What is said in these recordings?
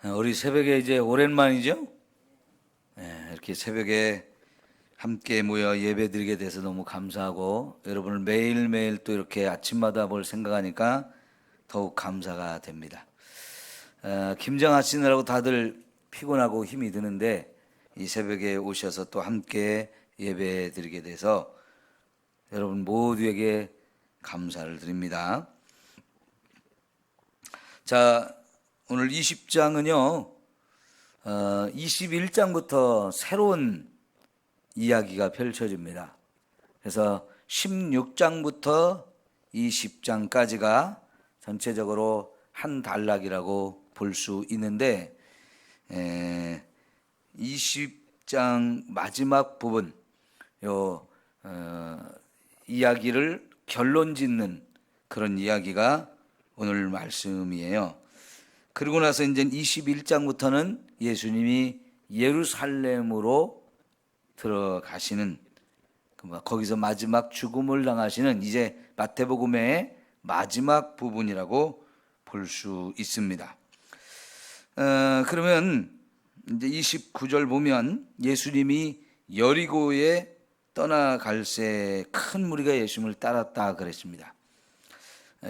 우리 새벽에 이제 오랜만이죠? 이렇게 새벽에 함께 모여 예배드리게 돼서 너무 감사하고 여러분을 매일매일 또 이렇게 아침마다 볼 생각하니까 더욱 감사가 됩니다. 김장하시느라고 다들 피곤하고 힘이 드는데 이 새벽에 오셔서 또 함께 예배드리게 돼서 여러분 모두에게 감사를 드립니다. 자, 오늘 20장은요 21장부터 새로운 이야기가 펼쳐집니다. 그래서 16장부터 20장까지가 전체적으로 한 단락이라고 볼 수 있는데 20장 마지막 부분 이야기를 결론 짓는 그런 이야기가 오늘 말씀이에요. 그리고 나서 이제 21장부터는 예수님이 예루살렘으로 들어가시는, 거기서 마지막 죽음을 당하시는 이제 마태복음의 마지막 부분이라고 볼 수 있습니다. 그러면 이제 29절 보면 예수님이 여리고에 떠나갈새 큰 무리가 예수님을 따랐다 그랬습니다.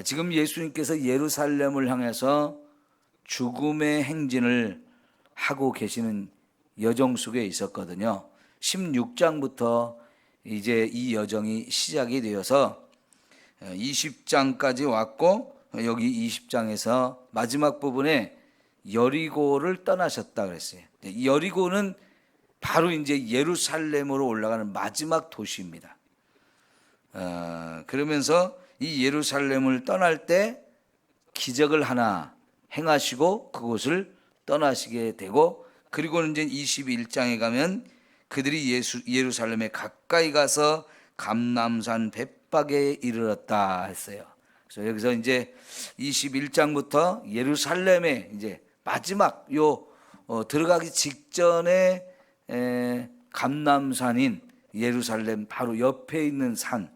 지금 예수님께서 예루살렘을 향해서 죽음의 행진을 하고 계시는 여정 속에 있었거든요. 16장부터 이제 이 여정이 시작이 되어서 20장까지 왔고 여기 20장에서 마지막 부분에 여리고를 떠나셨다 그랬어요. 여리고는 바로 이제 예루살렘으로 올라가는 마지막 도시입니다. 그러면서 이 예루살렘을 떠날 때 기적을 하나 행하시고 그곳을 떠나시게 되고, 그리고는 이제 21장에 가면 그들이 예루살렘에 가까이 가서 감람산 벳박에 이르렀다 했어요. 그래서 여기서 이제 21장부터 예루살렘에 이제 마지막 들어가기 직전에 감람산인 예루살렘 바로 옆에 있는 산,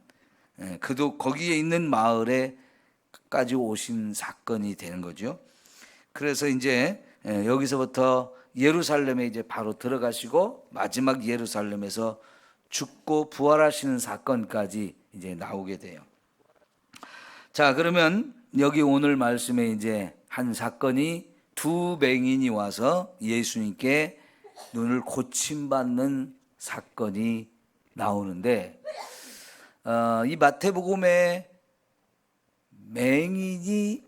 그도 거기에 있는 마을에까지 오신 사건이 되는 거죠. 그래서 이제 여기서부터 예루살렘에 이제 바로 들어가시고 마지막 예루살렘에서 죽고 부활하시는 사건까지 이제 나오게 돼요. 자, 그러면 여기 오늘 말씀에 이제 한 사건이 두 맹인이 와서 예수님께 눈을 고침받는 사건이 나오는데, 이 마태복음에 맹인이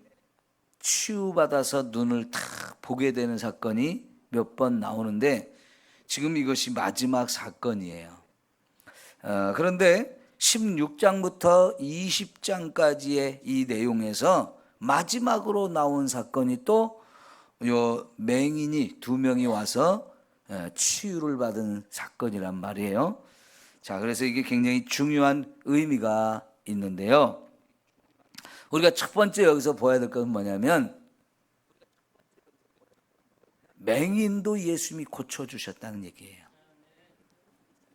치유받아서 눈을 탁 보게 되는 사건이 몇 번 나오는데 지금 이것이 마지막 사건이에요. 그런데 16장부터 20장까지의 이 내용에서 마지막으로 나온 사건이 또 요 맹인이 두 명이 와서 치유를 받은 사건이란 말이에요. 자, 그래서 이게 굉장히 중요한 의미가 있는데요. 우리가 첫 번째 여기서 보아야 될 것은 뭐냐면 맹인도 예수님이 고쳐주셨다는 얘기예요.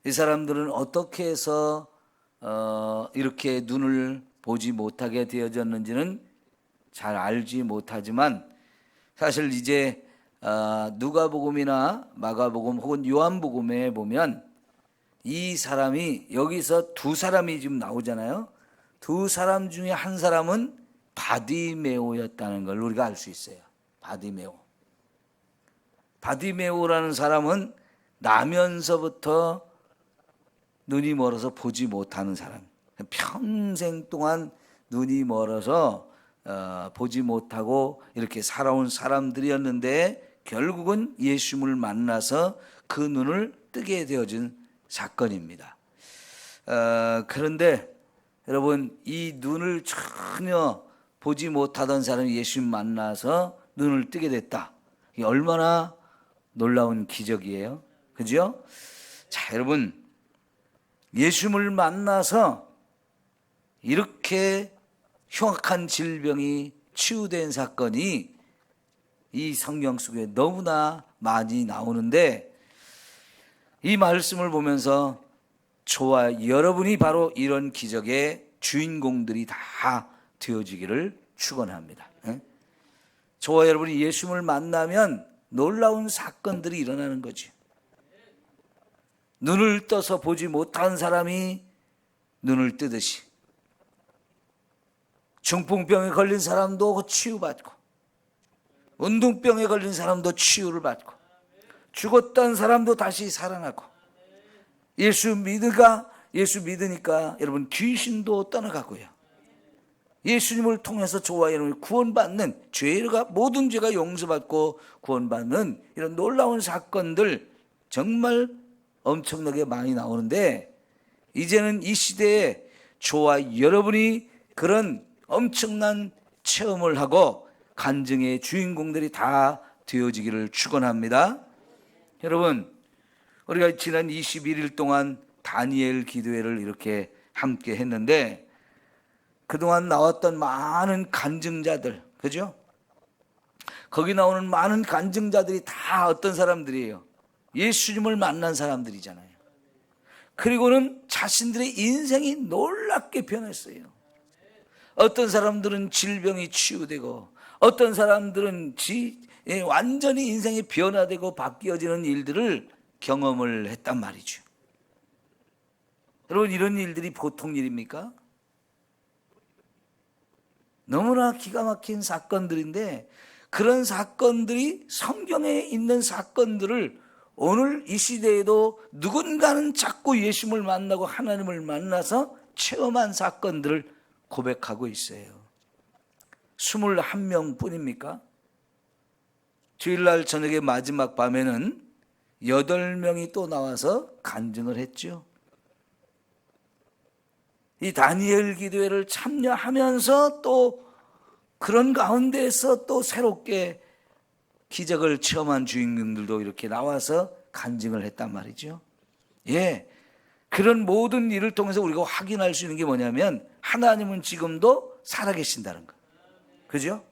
이 사람들은 어떻게 해서 이렇게 눈을 보지 못하게 되어졌는지는 잘 알지 못하지만 사실 이제 누가복음이나 마가복음 혹은 요한복음에 보면 이 사람이 여기서 두 사람이 지금 나오잖아요. 두 사람 중에 한 사람은 바디메오였다는 걸 우리가 알 수 있어요. 바디메오라는 사람은 나면서부터 눈이 멀어서 보지 못하는 사람, 평생 동안 눈이 멀어서 보지 못하고 이렇게 살아온 사람들이었는데 결국은 예수님을 만나서 그 눈을 뜨게 되어진 사건입니다. 그런데 여러분, 이 눈을 전혀 보지 못하던 사람이 예수님 만나서 눈을 뜨게 됐다. 이게 얼마나 놀라운 기적이에요. 그죠? 자, 여러분, 예수님을 만나서 이렇게 흉악한 질병이 치유된 사건이 이 성경 속에 너무나 많이 나오는데 이 말씀을 보면서 저와 여러분이 바로 이런 기적의 주인공들이 다 되어지기를 축원합니다. 저와 여러분이 예수님을 만나면 놀라운 사건들이 일어나는 거지. 눈을 떠서 보지 못한 사람이 눈을 뜨듯이, 중풍병에 걸린 사람도 치유받고, 운동병에 걸린 사람도 치유를 받고, 죽었던 사람도 다시 살아나고, 예수 믿으니까 여러분 귀신도 떠나가고요. 예수님을 통해서 저와 여러분이 구원받는, 모든 죄가 용서받고 구원받는 이런 놀라운 사건들 정말 엄청나게 많이 나오는데, 이제는 이 시대에 저와 여러분이 그런 엄청난 체험을 하고 간증의 주인공들이 다 되어지기를 축원합니다. 여러분, 우리가 지난 21일 동안 다니엘 기도회를 이렇게 함께 했는데, 그동안 나왔던 많은 간증자들, 그죠? 거기 나오는 많은 간증자들이 다 어떤 사람들이에요? 예수님을 만난 사람들이잖아요. 그리고는 자신들의 인생이 놀랍게 변했어요. 어떤 사람들은 질병이 치유되고, 어떤 사람들은 완전히 인생이 변화되고 바뀌어지는 일들을 경험을 했단 말이죠. 여러분, 이런 일들이 보통 일입니까? 너무나 기가 막힌 사건들인데, 그런 사건들이 성경에 있는 사건들을 오늘 이 시대에도 누군가는 자꾸 예수님을 만나고 하나님을 만나서 체험한 사건들을 고백하고 있어요. 21명 뿐입니까? 주일날 저녁에 마지막 밤에는 8명이 또 나와서 간증을 했죠. 이 다니엘 기도회를 참여하면서 또 그런 가운데에서 또 새롭게 기적을 체험한 주인공들도 이렇게 나와서 간증을 했단 말이죠. 예, 그런 모든 일을 통해서 우리가 확인할 수 있는 게 뭐냐면, 하나님은 지금도 살아계신다는 거. 그죠?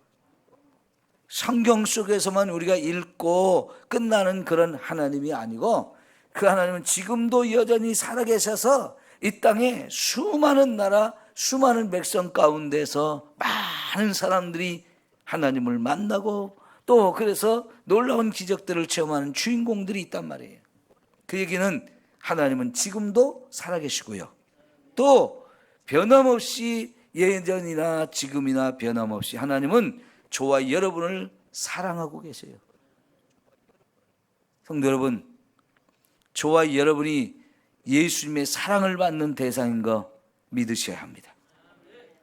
성경 속에서만 우리가 읽고 끝나는 그런 하나님이 아니고, 그 하나님은 지금도 여전히 살아계셔서 이 땅에 수많은 나라, 수많은 백성 가운데서 많은 사람들이 하나님을 만나고, 또 그래서 놀라운 기적들을 체험하는 주인공들이 있단 말이에요. 그 얘기는 하나님은 지금도 살아계시고요, 또 변함없이 예전이나 지금이나 변함없이 하나님은 저와 여러분을 사랑하고 계세요. 성도 여러분, 저와 여러분이 예수님의 사랑을 받는 대상인 거 믿으셔야 합니다.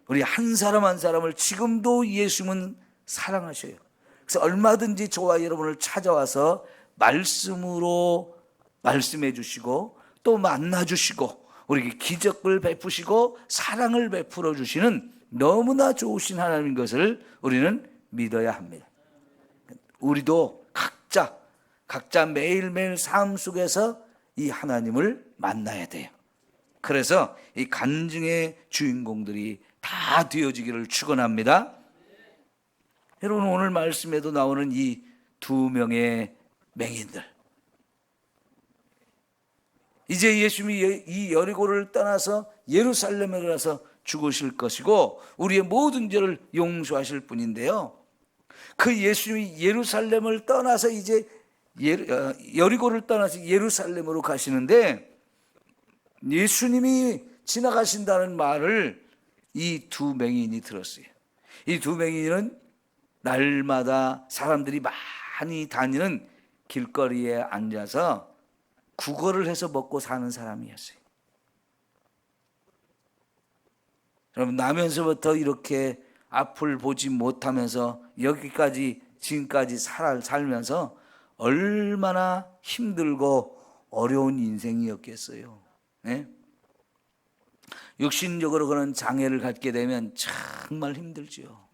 우리 한 사람 한 사람을 지금도 예수님은 사랑하셔요. 그래서 얼마든지 저와 여러분을 찾아와서 말씀으로 말씀해 주시고, 또 만나 주시고, 우리에게 기적을 베푸시고 사랑을 베풀어 주시는 너무나 좋으신 하나님인 것을 우리는 믿어야 합니다. 우리도 각자 매일매일 삶 속에서 이 하나님을 만나야 돼요. 그래서 이 간증의 주인공들이 다 되어지기를 축원합니다. 여러분, 오늘 말씀에도 나오는 이 2명의 맹인들, 이제 예수님이 이 여리고를 떠나서 예루살렘에 가서 죽으실 것이고 우리의 모든 죄를 용서하실 분인데요, 그 예수님이 예루살렘을 떠나서 이제 여리고를 떠나서 예루살렘으로 가시는데, 예수님이 지나가신다는 말을 이 2맹인이 들었어요. 이 2맹인은 날마다 사람들이 많이 다니는 길거리에 앉아서 구걸을 해서 먹고 사는 사람이었어요. 여러분, 나면서부터 이렇게 앞을 보지 못하면서 여기까지 지금까지 살면서 얼마나 힘들고 어려운 인생이었겠어요. 네? 육신적으로 그런 장애를 갖게 되면 정말 힘들죠.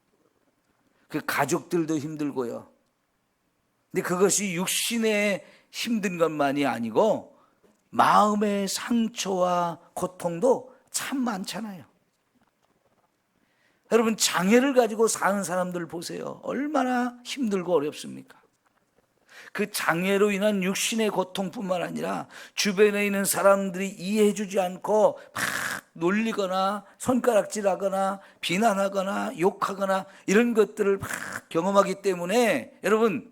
그 가족들도 힘들고요. 근데 그것이 육신의 힘든 것만이 아니고 마음의 상처와 고통도 참 많잖아요. 여러분, 장애를 가지고 사는 사람들 보세요. 얼마나 힘들고 어렵습니까? 그 장애로 인한 육신의 고통뿐만 아니라 주변에 있는 사람들이 이해해주지 않고 막 놀리거나 손가락질하거나 비난하거나 욕하거나 이런 것들을 막 경험하기 때문에 여러분,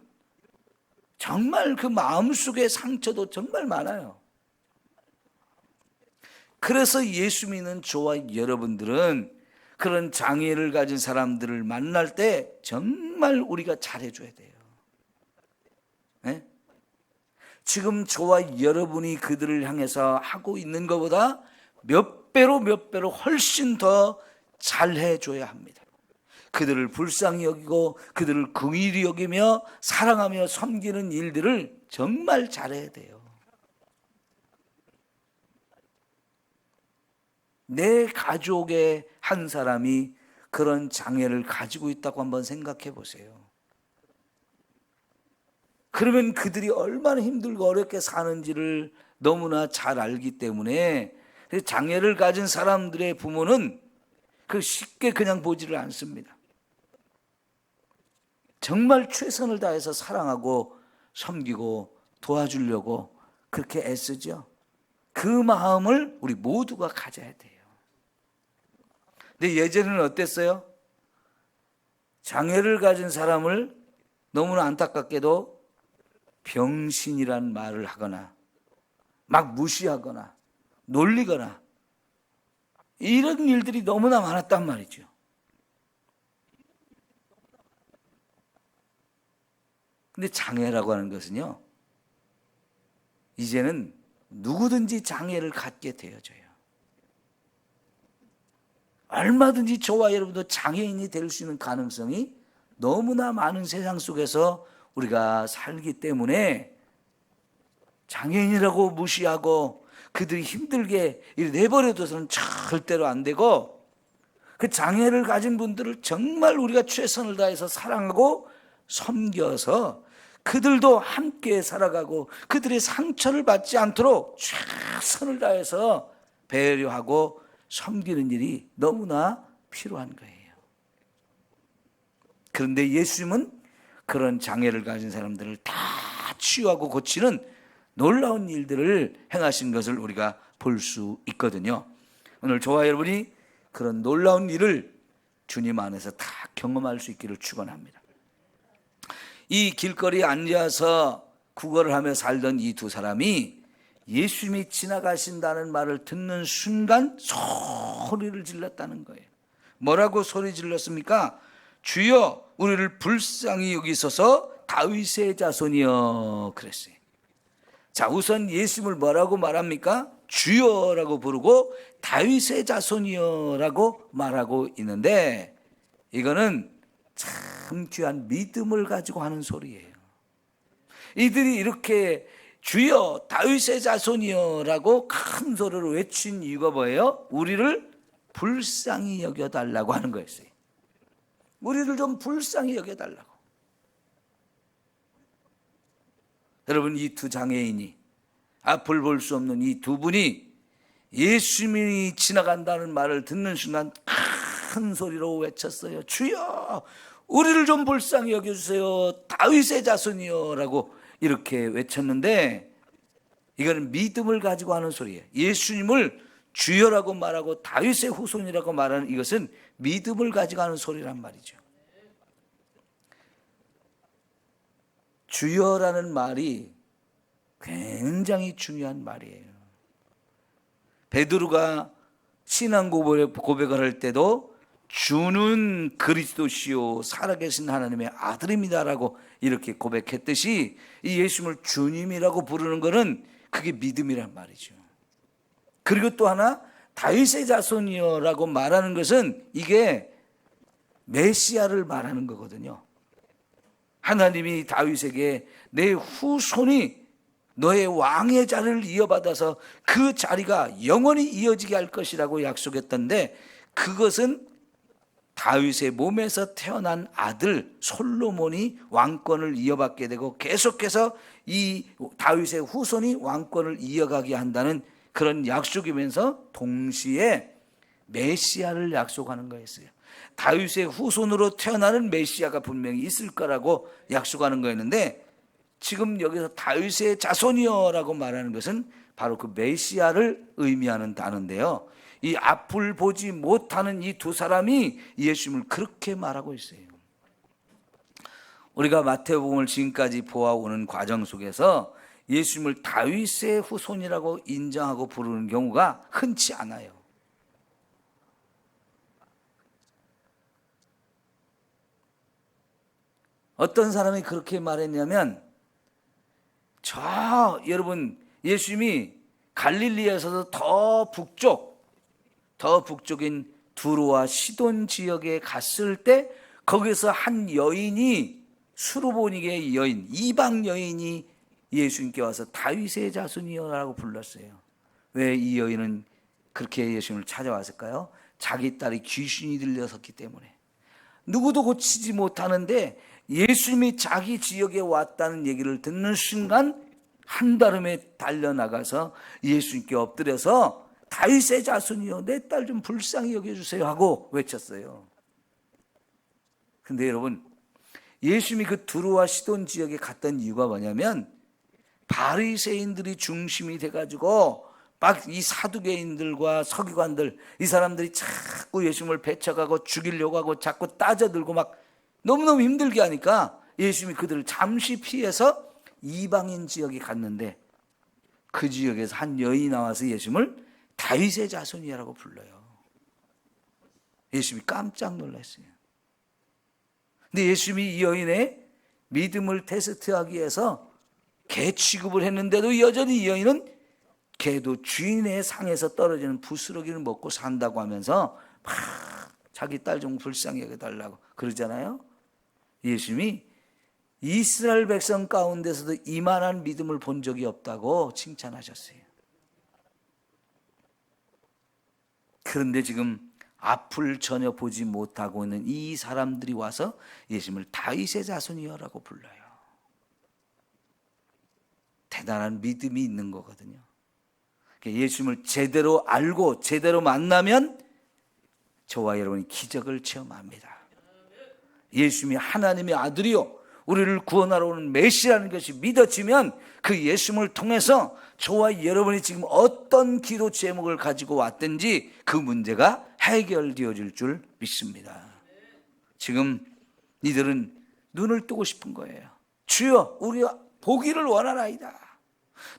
정말 그 마음속의 상처도 정말 많아요. 그래서 예수 믿는 저와 여러분들은 그런 장애를 가진 사람들을 만날 때 정말 우리가 잘해줘야 돼요. 네? 지금 저와 여러분이 그들을 향해서 하고 있는 것보다 몇 배로 훨씬 더 잘해줘야 합니다. 그들을 불쌍히 여기고 그들을 긍휼히 여기며 사랑하며 섬기는 일들을 정말 잘해야 돼요. 내 가족의 한 사람이 그런 장애를 가지고 있다고 한번 생각해 보세요. 그러면 그들이 얼마나 힘들고 어렵게 사는지를 너무나 잘 알기 때문에 장애를 가진 사람들의 부모는 그 쉽게 그냥 보지를 않습니다. 정말 최선을 다해서 사랑하고 섬기고 도와주려고 그렇게 애쓰죠. 그 마음을 우리 모두가 가져야 돼요. 근데 예전에는 어땠어요? 장애를 가진 사람을 너무나 안타깝게도 병신이란 말을 하거나 막 무시하거나 놀리거나 이런 일들이 너무나 많았단 말이죠. 근데 장애라고 하는 것은요, 이제는 누구든지 장애를 갖게 되어져요. 얼마든지 저와 여러분도 장애인이 될 수 있는 가능성이 너무나 많은 세상 속에서 우리가 살기 때문에 장애인이라고 무시하고 그들이 힘들게 내버려둬서는 절대로 안 되고, 그 장애를 가진 분들을 정말 우리가 최선을 다해서 사랑하고 섬겨서 그들도 함께 살아가고 그들의 상처를 받지 않도록 최선을 다해서 배려하고 섬기는 일이 너무나 필요한 거예요. 그런데 예수님은 그런 장애를 가진 사람들을 다 치유하고 고치는 놀라운 일들을 행하신 것을 우리가 볼 수 있거든요. 오늘 저와 여러분이 그런 놀라운 일을 주님 안에서 다 경험할 수 있기를 축원합니다. 이 길거리에 앉아서 구걸을 하며 살던 이 두 사람이 예수님이 지나가신다는 말을 듣는 순간 소리를 질렀다는 거예요. 뭐라고 소리 질렀습니까? 주여, 우리를 불쌍히 여기소서 다윗의 자손이여 그랬어요. 자, 우선 예수님을 뭐라고 말합니까? 주여라고 부르고 다윗의 자손이여라고 말하고 있는데, 이거는 참 귀한 믿음을 가지고 하는 소리예요. 이들이 이렇게 주여 다윗의 자손이여라고 큰 소리로 외친 이유가 뭐예요? 우리를 불쌍히 여겨달라고 하는 거였어요. 우리를 좀 불쌍히 여겨달라고. 여러분, 이 두 장애인이, 앞을 볼 수 없는 이 두 분이 예수님이 지나간다는 말을 듣는 순간 큰 소리로 외쳤어요. 주여, 우리를 좀 불쌍히 여겨주세요. 다윗의 자손이여 라고 이렇게 외쳤는데, 이거는 믿음을 가지고 하는 소리예요. 예수님을 주여라고 말하고 다윗의 후손이라고 말하는 이것은 믿음을 가지고 하는 소리란 말이죠. 주여라는 말이 굉장히 중요한 말이에요. 베드로가 신앙 고백을 할 때도 주는 그리스도시요 살아계신 하나님의 아들입니다라고 이렇게 고백했듯이, 이 예수님을 주님이라고 부르는 것은 그게 믿음이란 말이죠. 그리고 또 하나, 다윗의 자손이여라고 말하는 것은 이게 메시아를 말하는 거거든요. 하나님이 다윗에게 내 후손이 너의 왕의 자리를 이어받아서 그 자리가 영원히 이어지게 할 것이라고 약속했던데, 그것은 다윗의 몸에서 태어난 아들 솔로몬이 왕권을 이어받게 되고 계속해서 이 다윗의 후손이 왕권을 이어가게 한다는 그런 약속이면서 동시에 메시아를 약속하는 거였어요. 다윗의 후손으로 태어나는 메시아가 분명히 있을 거라고 약속하는 거였는데, 지금 여기서 다윗의 자손이여라고 말하는 것은 바로 그 메시아를 의미하는 단어인데요, 이 앞을 보지 못하는 이 두 사람이 예수님을 그렇게 말하고 있어요. 우리가 마태복음을 지금까지 보아오는 과정 속에서 예수님을 다윗의 후손이라고 인정하고 부르는 경우가 흔치 않아요. 어떤 사람이 그렇게 말했냐면, 여러분, 예수님이 갈릴리에서도 더 북쪽인 두로와 시돈 지역에 갔을 때 거기서 한 여인이, 수르보니게 여인, 이방 여인이 예수님께 와서 다윗의 자손이여라고 불렀어요. 왜 이 여인은 그렇게 예수님을 찾아왔을까요? 자기 딸이 귀신이 들려섰기 때문에. 누구도 고치지 못하는데 예수님이 자기 지역에 왔다는 얘기를 듣는 순간 한달음에 달려나가서 예수님께 엎드려서 다윗의 자손이여 내 딸 좀 불쌍히 여겨주세요 하고 외쳤어요. 근데 여러분, 예수님이 그 두루와 시돈 지역에 갔던 이유가 뭐냐면 바리새인들이 중심이 돼가지고 막 이 사두개인들과 서기관들, 이 사람들이 자꾸 예수님을 배척하고 죽이려고 하고 자꾸 따져들고 막 너무너무 힘들게 하니까 예수님이 그들을 잠시 피해서 이방인 지역에 갔는데 그 지역에서 한 여인이 나와서 예수님을 다윗의 자손이라고 불러요. 예수님이 깜짝 놀랐어요. 근데 예수님이 이 여인의 믿음을 테스트하기 위해서 개 취급을 했는데도 여전히 이 여인은 개도 주인의 상에서 떨어지는 부스러기를 먹고 산다고 하면서 막 자기 딸 좀 불쌍히 여겨달라고 그러잖아요. 예수님이 이스라엘 백성 가운데서도 이만한 믿음을 본 적이 없다고 칭찬하셨어요. 그런데 지금 앞을 전혀 보지 못하고 있는 이 사람들이 와서 예수님을 다윗의 자손이여라고 불러요. 대단한 믿음이 있는 거거든요. 예수님을 제대로 알고 제대로 만나면 저와 여러분이 기적을 체험합니다. 예수님이 하나님의 아들이요 우리를 구원하러 오는 메시라는 것이 믿어지면 그 예수님을 통해서 저와 여러분이 지금 어떤 기도 제목을 가지고 왔든지 그 문제가 해결되어질 줄 믿습니다. 지금 니들은 눈을 뜨고 싶은 거예요. 주여 우리가 보기를 원하나이다.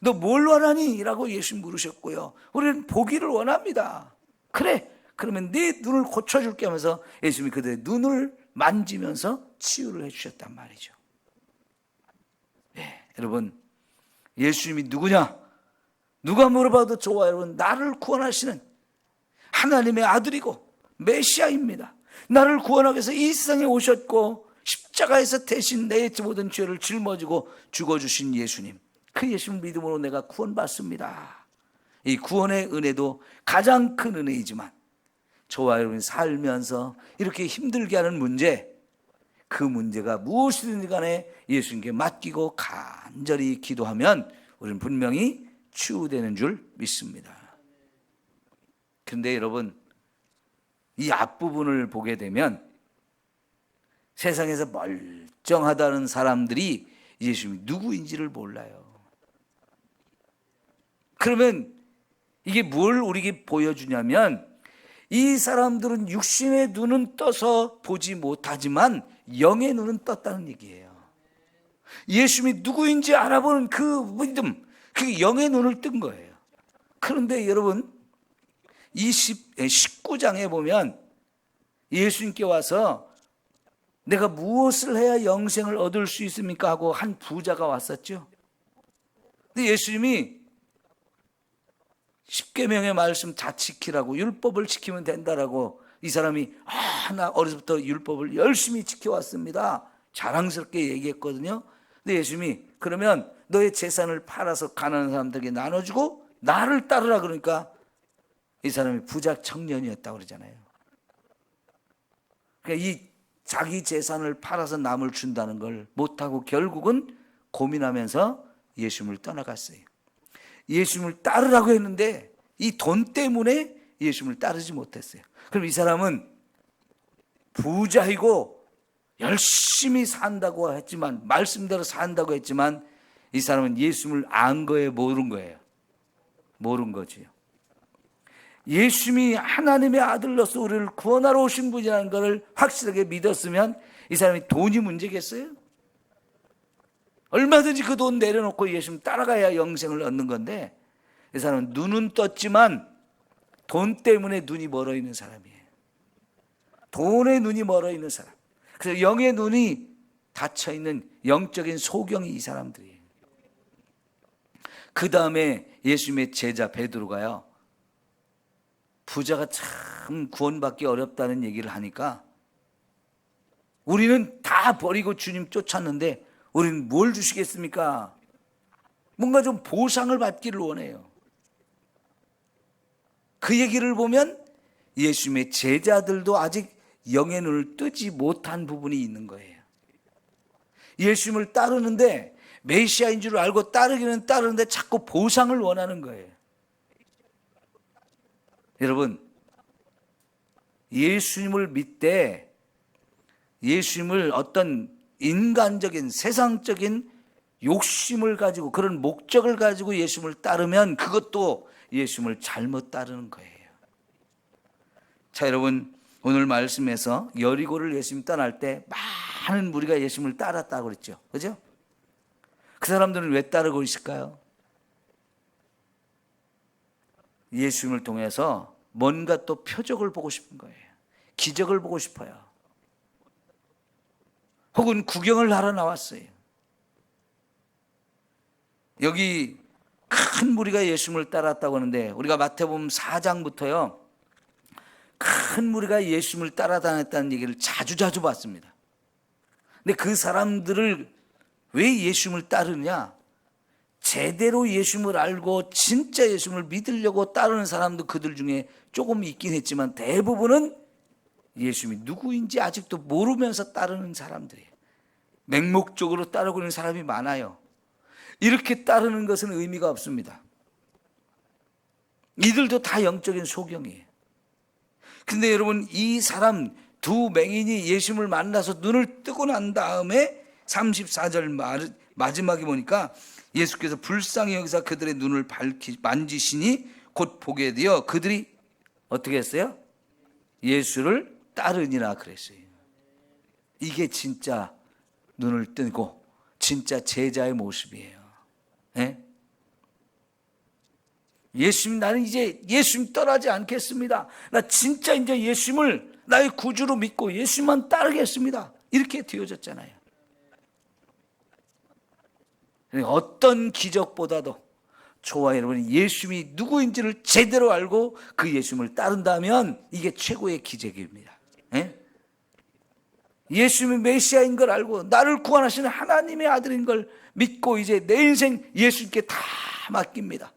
너 뭘 원하니? 라고 예수님 물으셨고요. 우리는 보기를 원합니다. 그래, 그러면 네 눈을 고쳐줄게 하면서 예수님이 그들의 눈을 만지면서 치유를 해주셨단 말이죠. 네, 여러분, 예수님이 누구냐? 누가 물어봐도 저와 여러분 나를 구원하시는 하나님의 아들이고 메시아입니다. 나를 구원하기 위해서 이 세상에 오셨고 십자가에서 대신 내 모든 죄를 짊어지고 죽어주신 예수님, 그 예수님 믿음으로 내가 구원받습니다. 이 구원의 은혜도 가장 큰 은혜이지만 저와 여러분이 살면서 이렇게 힘들게 하는 문제, 그 문제가 무엇이든지 간에 예수님께 맡기고 간절히 기도하면 우리는 분명히 치유되는 줄 믿습니다. 그런데 여러분, 이 앞부분을 보게 되면 세상에서 멀쩡하다는 사람들이 예수님이 누구인지를 몰라요. 그러면 이게 뭘 우리에게 보여주냐면 이 사람들은 육신의 눈은 떠서 보지 못하지만 영의 눈은 떴다는 얘기예요. 예수님이 누구인지 알아보는 그 믿음, 그 영의 눈을 뜬 거예요. 그런데 여러분 19장에 보면 예수님께 와서 내가 무엇을 해야 영생을 얻을 수 있습니까? 하고 한 부자가 왔었죠. 근데 예수님이 십계명의 말씀 다 지키라고, 율법을 지키면 된다라고, 이 사람이 나 어려서부터 율법을 열심히 지켜왔습니다 자랑스럽게 얘기했거든요. 근데 예수님이 그러면 너의 재산을 팔아서 가난한 사람들에게 나눠주고 나를 따르라 그러니까 이 사람이 부자 청년이었다고 그러잖아요. 그러니까 이 자기 재산을 팔아서 남을 준다는 걸 못하고 결국은 고민하면서 예수님을 떠나갔어요. 예수님을 따르라고 했는데 이 돈 때문에 예수님을 따르지 못했어요. 그럼 이 사람은 부자이고 열심히 산다고 했지만, 말씀대로 산다고 했지만 이 사람은 예수님을 안 거예요, 모른 거예요? 모른 거지요. 예수님이 하나님의 아들로서 우리를 구원하러 오신 분이라는 것을 확실하게 믿었으면 이 사람이 돈이 문제겠어요? 얼마든지 그 돈 내려놓고 예수님 따라가야 영생을 얻는 건데, 이 사람은 눈은 떴지만 돈 때문에 눈이 멀어 있는 사람이에요. 돈에 눈이 멀어 있는 사람. 그래서 영의 눈이 닫혀 있는 영적인 소경이 이 사람들이에요. 그 다음에 예수님의 제자 베드로가요, 부자가 참 구원받기 어렵다는 얘기를 하니까, 우리는 다 버리고 주님 쫓았는데 우리는 뭘 주시겠습니까? 뭔가 좀 보상을 받기를 원해요. 그 얘기를 보면 예수님의 제자들도 아직 영의 눈을 뜨지 못한 부분이 있는 거예요. 예수님을 따르는데, 메시아인 줄 알고 따르기는 따르는데 자꾸 보상을 원하는 거예요. 여러분, 예수님을 믿되 예수님을 어떤 인간적인 세상적인 욕심을 가지고, 그런 목적을 가지고 예수님을 따르면 그것도 예수님을 잘못 따르는 거예요. 자, 여러분, 오늘 말씀에서 여리고를 예수님 떠날 때 많은 무리가 예수님을 따랐다고 그랬죠. 그죠? 그 사람들은 왜 따르고 있을까요? 예수님을 통해서 뭔가 또 표적을 보고 싶은 거예요. 기적을 보고 싶어요. 혹은 구경을 하러 나왔어요. 여기 큰 무리가 예수님을 따랐다고 하는데, 우리가 마태복음 4장부터요 큰 무리가 예수님을 따라다녔다는 얘기를 자주 봤습니다. 근데 그 사람들을 왜 예수님을 따르냐? 제대로 예수님을 알고 진짜 예수님을 믿으려고 따르는 사람도 그들 중에 조금 있긴 했지만, 대부분은 예수님이 누구인지 아직도 모르면서 따르는 사람들이에요. 맹목적으로 따르고 있는 사람이 많아요. 이렇게 따르는 것은 의미가 없습니다. 이들도 다 영적인 소경이에요. 근데 여러분, 이 사람 두 맹인이 예수님을 만나서 눈을 뜨고 난 다음에 34절 마지막에 보니까 예수께서 불쌍히 여기서 그들의 눈을 만지시니 곧 보게 되어 그들이 어떻게 했어요? 예수를 따르니라 그랬어요. 이게 진짜 눈을 뜨고 진짜 제자의 모습이에요. 네? 예수님, 나는 이제 예수님 떠나지 않겠습니다. 나 진짜 이제 예수님을 나의 구주로 믿고 예수님만 따르겠습니다. 이렇게 되어졌잖아요. 어떤 기적보다도 저와 여러분이 예수님이 누구인지를 제대로 알고 그 예수님을 따른다면 이게 최고의 기적입니다. 네? 예수님이 메시아인 걸 알고 나를 구원하시는 하나님의 아들인 걸 믿고 이제 내 인생 예수님께 다 맡깁니다.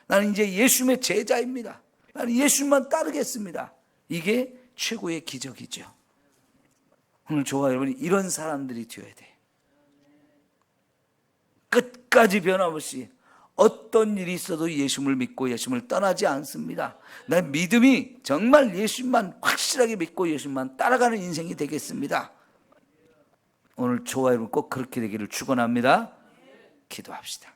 나는 이제 예수님의 제자입니다. 나는 예수님만 따르겠습니다. 이게 최고의 기적이죠. 오늘 저와 여러분이 이런 사람들이 되어야 돼요. 끝까지 변함없이 어떤 일이 있어도 예수님을 믿고 예수님을 떠나지 않습니다. 내 믿음이 정말 예수님만 확실하게 믿고 예수님만 따라가는 인생이 되겠습니다. 오늘 저와 여러분 꼭 그렇게 되기를 축원합니다. 기도합시다.